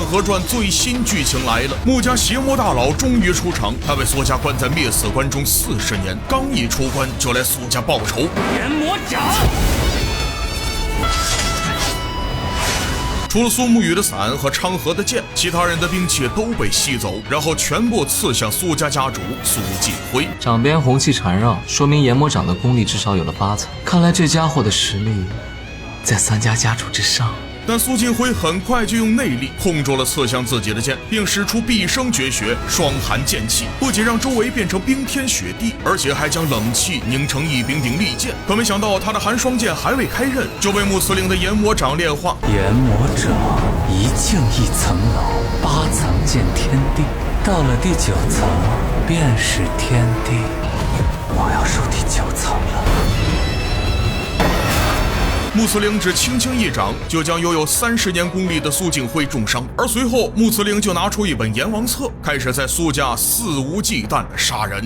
《河传》最新剧情来了，穆家邪魔大佬终于出场，他被苏家关在灭死关中40年，刚一出关就来苏家报仇。炎魔掌。除了苏沐雨的伞和昌河的剑，其他人的兵器都被吸走，然后全部刺向苏家家主苏晋辉。掌边红气缠绕，说明炎魔掌的功力至少有了8层。看来这家伙的实力在3家家主之上。但苏晋辉很快就用内力控住了刺向自己的剑，并使出毕生绝学霜寒剑气，不仅让周围变成冰天雪地，而且还将冷气凝成一柄柄利剑。可没想到他的寒霜剑还未开刃，就被穆慈陵的炎魔掌炼化。炎魔掌一境1层楼，8层见天地，到了第9层便是天地。我要入第9层了。穆慈陵只轻轻一掌，就将拥有30年功力的苏晋辉重伤。而随后，穆慈陵就拿出一本阎王册，开始在苏家肆无忌惮地杀人。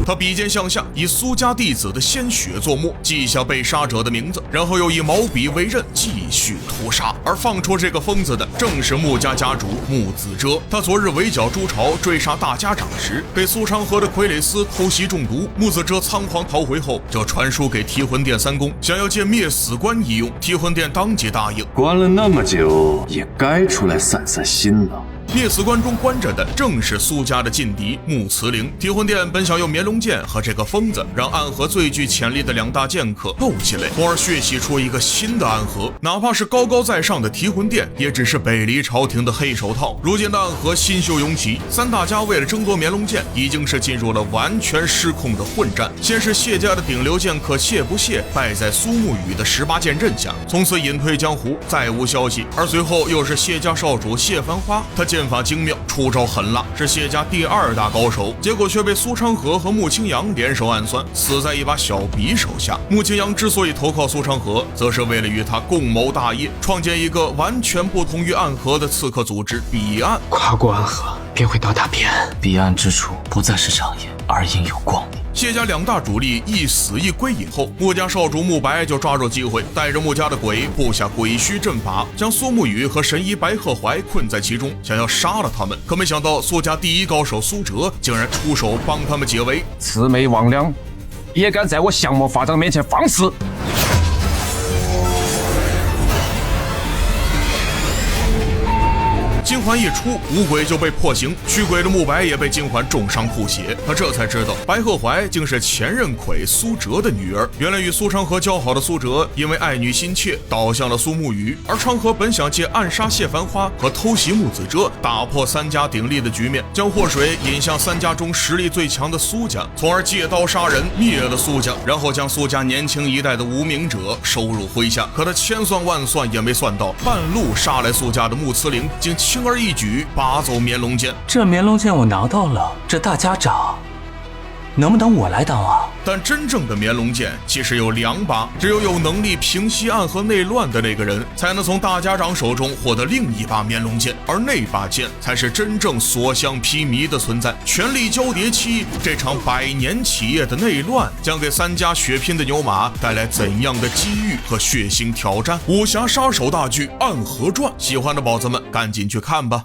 他笔尖向下，以苏家弟子的鲜血作墨，记下被杀者的名字，然后又以毛笔为刃，继续屠杀。而放出这个疯子的，正是穆家家主穆子遮。他昨日围剿朱朝，追杀大家长时，被苏昌河的傀儡司偷袭中毒。穆子遮仓皇逃回后，就传书给提魂殿3公，想要借灭死关一用。提魂殿当即答应。关了那么久，也该出来散散心了。灭死关中关着的正是苏家的劲敌穆慈陵。提魂殿本想用绵龙剑和这个疯子让暗河最具潜力的2大剑客斗起来，从而血洗出一个新的暗河。哪怕是高高在上的提魂殿，也只是北离朝廷的黑手套。如今的暗河新秀涌起，3大家为了争夺绵龙剑，已经是进入了完全失控的混战。先是谢家的顶流剑客谢不谢败在苏沐雨的18剑阵下，从此隐退江湖，再无消息。而随后又是谢家少主谢繁花，他剑法精妙，出招狠辣，是谢家第2大高手，结果却被苏昌河和穆青阳联手暗算，死在一把小匕手下。穆青阳之所以投靠苏昌河，则是为了与他共谋大业，创建一个完全不同于暗河的刺客组织彼岸。跨过暗河，便会到达彼岸。彼岸之处不再是长夜，而应有光明。谢家2大主力一死一归以后，穆家少主穆白就抓住机会，带着穆家的鬼布下鬼虚阵法，将苏沐雨和神医白鹤怀困在其中，想要杀了他们。可没想到苏家第1高手苏哲竟然出手帮他们解围。魑魅魍魉也敢在我降魔法掌面前放肆！金环一出，五鬼就被破刑，驱鬼的穆白也被金环重伤吐血。他这才知道白鹤怀竟是前任魁苏哲的女儿。原来与苏昌河交好的苏哲，因为爱女心切，倒向了苏沐雨。而昌河本想借暗杀谢繁花和偷袭穆子遮，打破3家鼎立的局面，将祸水引向3家中实力最强的苏家，从而借刀杀人，灭了苏家，然后将苏家年轻一代的无名者收入麾下。可他千算万算也没算到，半路杀来苏家的穆慈陵竟轻而易举拔走绵龙剑。这绵龙剑我拿到了，这大家长能不能我来当啊？但真正的绵龙剑其实有2把，只有能力平息暗河内乱的那个人，才能从大家长手中获得另一把绵龙剑，而那把剑才是真正所向披靡的存在。权力交叠期，这场100年企业的内乱，将给3家血拼的牛马带来怎样的机遇和血腥挑战？武侠杀手大剧《暗河传》，喜欢的宝子们赶紧去看吧。